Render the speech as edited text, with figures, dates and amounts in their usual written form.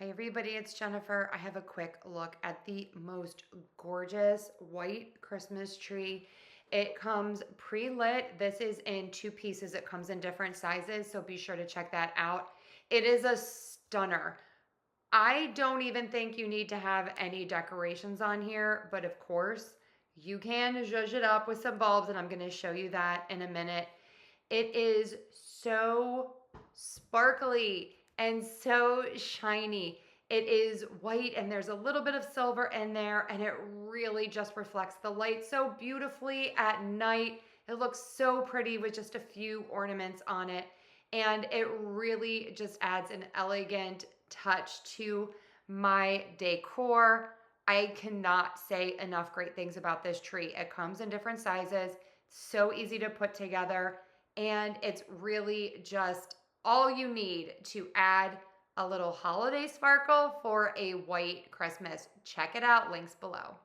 Hi everybody, it's Jennifer. I have a quick look at the most gorgeous white Christmas tree. It comes pre-lit. This is in two pieces. It comes in different sizes, so be sure to check that out. It is a stunner. I don't even think you need to have any decorations on here, but of course you can zhuzh it up with some bulbs, and I'm going to show you that in a minute. It is so sparkly and so shiny. It is white and there's a little bit of silver in there, and it really just reflects the light so beautifully at night. It looks so pretty with just a few ornaments on it, and it really just adds an elegant touch to my decor. I cannot say enough great things about this tree. It comes in different sizes, so easy to put together, and it's really just all you need to add a little holiday sparkle for a white Christmas. Check it out, links below.